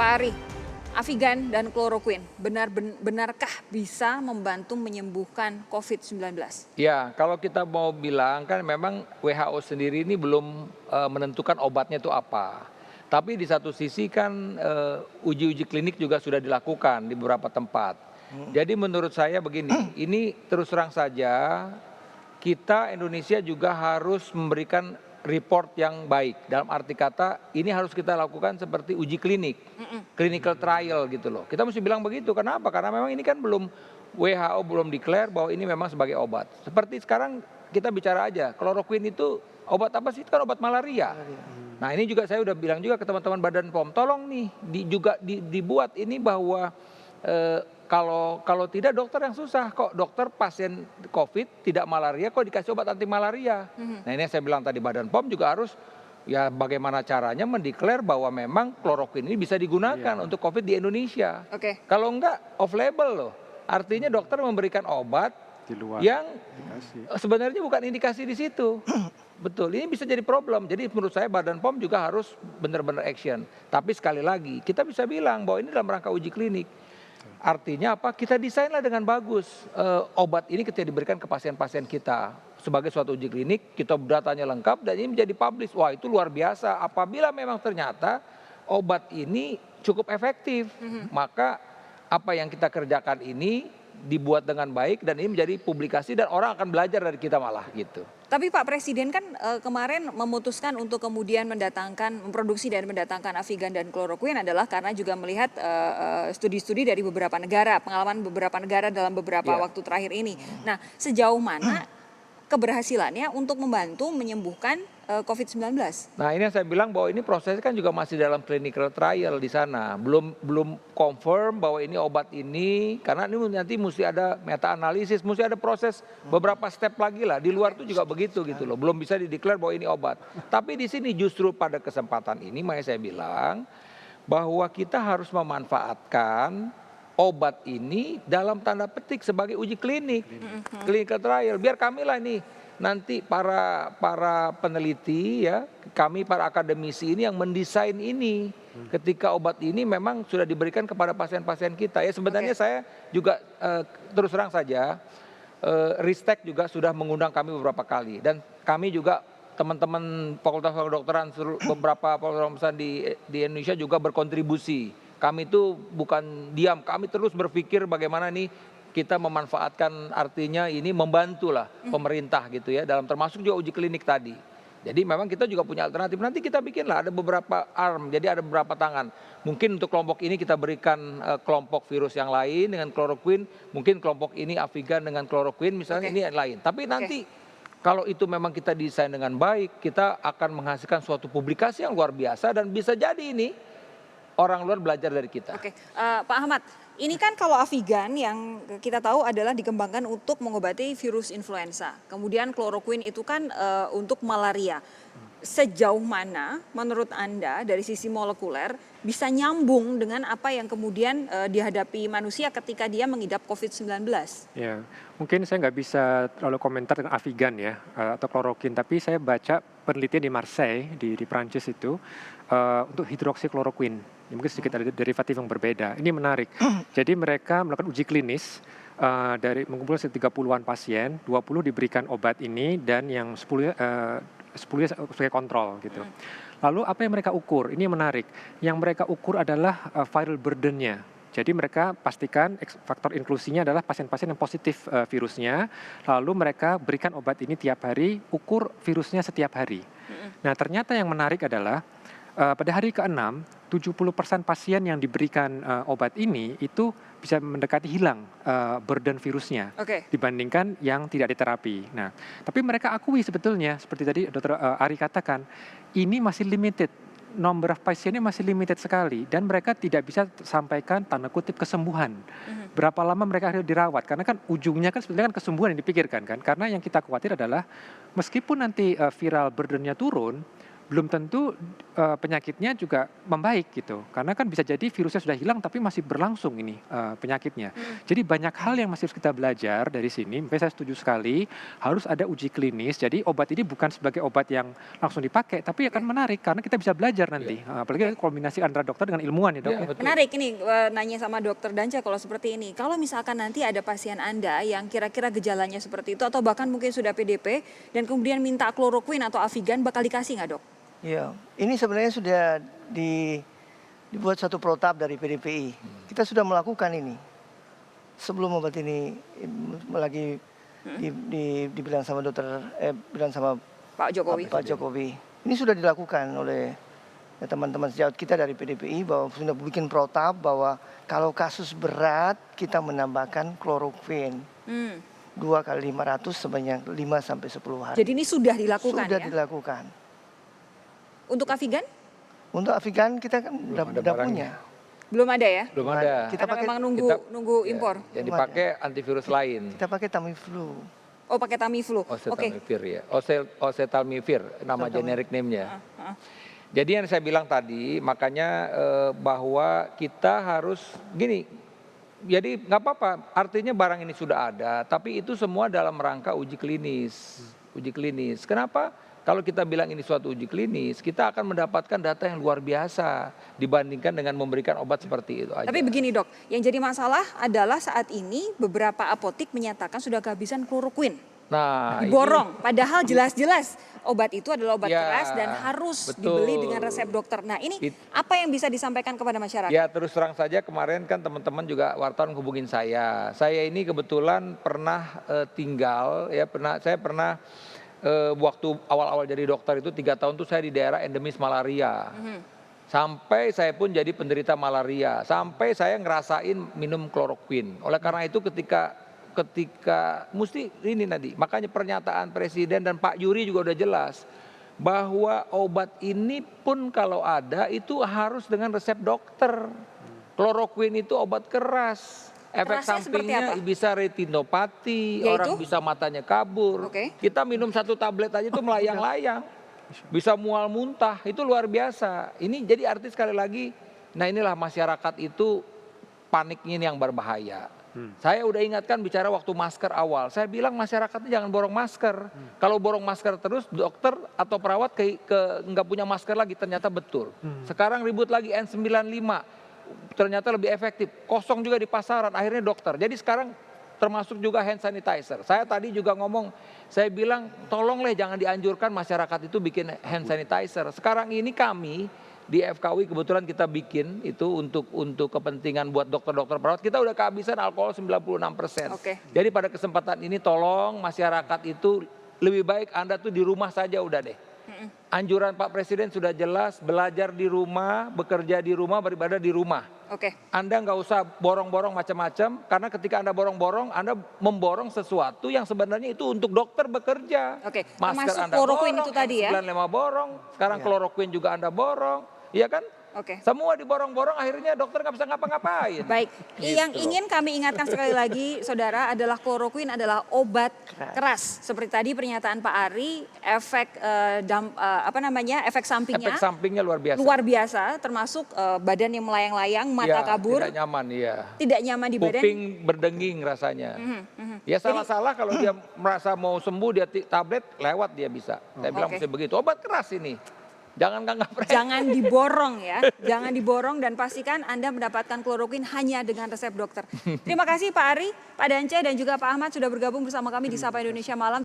Pak Ari, Avigan dan kloroquine benarkah bisa membantu menyembuhkan COVID-19? Ya, kalau kita mau bilang kan memang WHO sendiri ini belum menentukan obatnya itu apa. Tapi di satu sisi kan uji-uji klinik juga sudah dilakukan di beberapa tempat. Jadi menurut saya begini, ini terus terang saja kita Indonesia juga harus memberikan report yang baik. Dalam arti kata ini harus kita lakukan seperti uji klinik, clinical trial gitu loh. Kita mesti bilang begitu. Kenapa? Karena memang ini kan belum WHO belum declare bahwa ini memang sebagai obat. Seperti sekarang kita bicara aja, kloroquine itu obat apa sih? Itu kan obat malaria. Nah ini juga saya udah bilang juga ke teman-teman Badan POM, tolong nih dibuat ini bahwa kalau tidak dokter yang susah kok, dokter pasien COVID tidak malaria kok dikasih obat anti malaria. Nah ini yang saya bilang tadi Badan POM juga harus ya bagaimana caranya mendeklar bahwa memang kloroquine ini bisa digunakan untuk COVID di Indonesia. Oke. Kalau enggak off label loh, artinya dokter memberikan obat di luar yang indikasi. sebenarnya bukan indikasi di situ. Betul, ini bisa jadi problem. Jadi menurut saya Badan POM juga harus benar-benar action. Tapi sekali lagi, kita bisa bilang bahwa ini dalam rangka uji klinik. Artinya apa? Kita desainlah dengan bagus obat ini ketika diberikan ke pasien-pasien kita sebagai suatu uji klinik, kita datanya lengkap dan ini menjadi publish. Wah itu luar biasa. Apabila memang ternyata obat ini cukup efektif, maka apa yang kita kerjakan ini dibuat dengan baik dan ini menjadi publikasi dan orang akan belajar dari kita malah gitu. Tapi Pak Presiden kan kemarin memutuskan untuk kemudian memproduksi dan mendatangkan Avigan dan kloroquine adalah karena juga melihat studi-studi dari beberapa negara, pengalaman beberapa negara dalam beberapa waktu terakhir ini. Nah, sejauh mana keberhasilannya untuk membantu menyembuhkan COVID-19? Nah ini yang saya bilang bahwa ini prosesnya kan juga masih dalam clinical trial di sana. Belum confirm bahwa ini obat ini, karena ini nanti mesti ada meta analisis, mesti ada proses beberapa step lagi lah. Di luar itu juga begitu gitu loh. Belum bisa dideklar bahwa ini obat. Tapi di sini justru pada kesempatan ini makanya saya bilang bahwa kita harus memanfaatkan obat ini dalam tanda petik sebagai uji klinik, clinical trial. Biar kami lah nih nanti para peneliti ya, kami para akademisi ini yang mendesain ini ketika obat ini memang sudah diberikan kepada pasien-pasien kita. Ya sebenarnya saya juga terus terang saja Ristek juga sudah mengundang kami beberapa kali dan kami juga teman-teman Fakultas Kedokteran beberapa fakultas di Indonesia juga berkontribusi. Kami itu bukan diam, kami terus berpikir bagaimana nih kita memanfaatkan artinya ini membantulah pemerintah gitu ya dalam termasuk juga uji klinik tadi. Jadi memang kita juga punya alternatif. Nanti kita bikinlah ada beberapa arm, jadi ada beberapa tangan. Mungkin untuk kelompok ini kita berikan kelompok virus yang lain dengan kloroquine, mungkin kelompok ini Avigan dengan kloroquine misalnya ini yang lain. Tapi nanti kalau itu memang kita desain dengan baik, kita akan menghasilkan suatu publikasi yang luar biasa dan bisa jadi ini orang luar belajar dari kita. Oke, Pak Ahmad, ini kan kalau Avigan yang kita tahu adalah dikembangkan untuk mengobati virus influenza. Kemudian kloroquine itu kan untuk malaria. Sejauh mana menurut Anda dari sisi molekuler bisa nyambung dengan apa yang kemudian dihadapi manusia ketika dia mengidap COVID-19? Ya, mungkin saya nggak bisa terlalu komentar dengan Avigan ya atau kloroquine, tapi saya baca penelitian di Marseille di Prancis itu untuk hidroksikloroquine. Ya, mungkin sedikit ada derivatif yang berbeda. Ini menarik. Jadi mereka melakukan uji klinis dari mengumpulkan 30-an pasien, 20 diberikan obat ini dan yang 10 sebagai kontrol gitu. Lalu apa yang mereka ukur? Ini yang menarik. Yang mereka ukur adalah viral burden-nya. Jadi mereka pastikan faktor inklusinya adalah pasien-pasien yang positif virusnya. Lalu mereka berikan obat ini tiap hari, ukur virusnya setiap hari. Nah ternyata yang menarik adalah pada hari ke-6, 70% pasien yang diberikan obat ini itu bisa mendekati hilang burden virusnya dibandingkan yang tidak diterapi. Nah, tapi mereka akui sebetulnya seperti tadi Dr. Ari katakan, ini masih limited. Number of pasiennya masih limited sekali dan mereka tidak bisa sampaikan tanda kutip kesembuhan. Berapa lama mereka harus dirawat? Karena kan ujungnya kan sebetulnya kan kesembuhan yang dipikirkan kan. Karena yang kita khawatir adalah meskipun nanti viral burdennya turun, belum tentu penyakitnya juga membaik gitu. Karena kan bisa jadi virusnya sudah hilang tapi masih berlangsung ini penyakitnya. Jadi banyak hal yang masih harus kita belajar dari sini. Makanya saya setuju sekali harus ada uji klinis. Jadi obat ini bukan sebagai obat yang langsung dipakai, tapi akan menarik karena kita bisa belajar nanti. Apalagi kombinasi antara dokter dengan ilmuwan ya dok. Iya, Ya. betul. Menarik ini nanya sama dokter Danca kalau seperti ini. Kalau misalkan nanti ada pasien Anda yang kira-kira gejalanya seperti itu atau bahkan mungkin sudah PDP dan kemudian minta kloroquine atau Avigan, bakal dikasih nggak dok? Ya, ini sebenarnya sudah dibuat satu protap dari PDPI. Kita sudah melakukan ini. Sebelum obat ini lagi dibilang sama bilang sama Pak Jokowi. Pak Jokowi. Ini sudah dilakukan oleh teman-teman sejawat kita dari PDPI bahwa sudah bikin protap bahwa kalau kasus berat kita menambahkan kloroquine. 2 kali 500 sebanyak 5 sampai 10 hari. Jadi ini sudah dilakukan Sudah ya? dilakukan. Untuk Avigan? Untuk Avigan kita kan Belum ada udah barangnya. punya. Belum ada ya? Belum ada. Kita Karena pakai memang nunggu Ya, impor. yang dipakai antivirus lain. kita pakai Tamiflu. Oh pakai Tamiflu. Oke. Oseltamivir ya. Oseltamivir nama generik name-nya. Jadi yang saya bilang tadi makanya bahwa kita harus gini. Jadi nggak apa-apa. Artinya barang ini sudah ada, tapi itu semua dalam rangka uji klinis. Uji klinis. Kenapa? Kalau kita bilang ini suatu uji klinis, kita akan mendapatkan data yang luar biasa dibandingkan dengan memberikan obat seperti itu aja. Tapi begini dok, yang jadi masalah adalah saat ini beberapa apotik menyatakan sudah kehabisan kloroquine. Nah, Diborong, padahal jelas-jelas obat itu adalah obat Ya, keras dan harus betul. dibeli dengan resep dokter. Nah ini apa yang bisa disampaikan kepada masyarakat? Ya terus terang saja kemarin kan teman-teman juga wartawan hubungin saya. Saya ini kebetulan pernah tinggal ya saya pernah waktu awal-awal jadi dokter itu 3 tahun tuh saya di daerah endemis malaria. Sampai saya pun jadi penderita malaria. Sampai saya ngerasain minum kloroquine. Oleh karena itu ketika mesti ini nanti makanya pernyataan Presiden dan Pak Yuri juga udah jelas bahwa obat ini pun kalau ada itu harus dengan resep dokter. Kloroquine itu obat keras. Efek Kerasnya seperti sampingnya apa? bisa retinopati, Yaitu? orang bisa matanya kabur. Oke. Kita minum 1 tablet aja itu melayang-layang. Bisa mual muntah, itu luar biasa. Ini jadi arti sekali lagi, nah inilah masyarakat itu paniknya ini yang berbahaya. Saya udah ingatkan bicara waktu masker awal. Saya bilang masyarakatnya jangan borong masker. Kalau borong masker terus dokter atau perawat nggak punya masker lagi, ternyata betul. Sekarang ribut lagi N95. Ternyata lebih efektif. Kosong juga di pasaran, akhirnya dokter. Jadi sekarang termasuk juga hand sanitizer. Saya tadi juga ngomong, saya bilang tolonglah jangan dianjurkan masyarakat itu bikin hand sanitizer. Sekarang ini kami di FKUI kebetulan kita bikin itu untuk kepentingan buat dokter-dokter perawat. Kita udah kehabisan alkohol 96%. Oke. Jadi pada kesempatan ini tolong masyarakat itu lebih baik Anda tuh di rumah saja udah deh. Anjuran Pak Presiden sudah jelas, belajar di rumah, bekerja di rumah, beribadah di rumah. Oke. Anda nggak usah borong-borong macam-macam, karena ketika Anda borong-borong, Anda memborong sesuatu yang sebenarnya itu untuk dokter bekerja. Oke, Masker termasuk Anda kloroquine borong, itu tadi ya? N95 borong, sekarang kloroquine juga Anda borong, iya kan? Oke. Semua diborong-borong, akhirnya dokter nggak bisa ngapa-ngapain. Baik, Gitu yang loh. ingin kami ingatkan sekali lagi, saudara, adalah kloroquine adalah obat keras. Seperti tadi pernyataan Pak Ari, efek efek sampingnya Efek sampingnya luar biasa. luar biasa, termasuk badan yang melayang-layang, mata Ya, kabur, tidak nyaman, iya. tidak nyaman di badan. Kuping berdenging rasanya. Ya salah-salah kalau dia merasa mau sembuh dia tablet lewat dia bisa. Saya bilang Oke. mesti begitu. Obat keras ini. Jangan nganggap remeh. Jangan diborong ya, jangan diborong dan pastikan Anda mendapatkan kloroquine hanya dengan resep dokter. Terima kasih Pak Ari, Pak Dance dan juga Pak Ahmad sudah bergabung bersama kami di Sapa Indonesia Malam.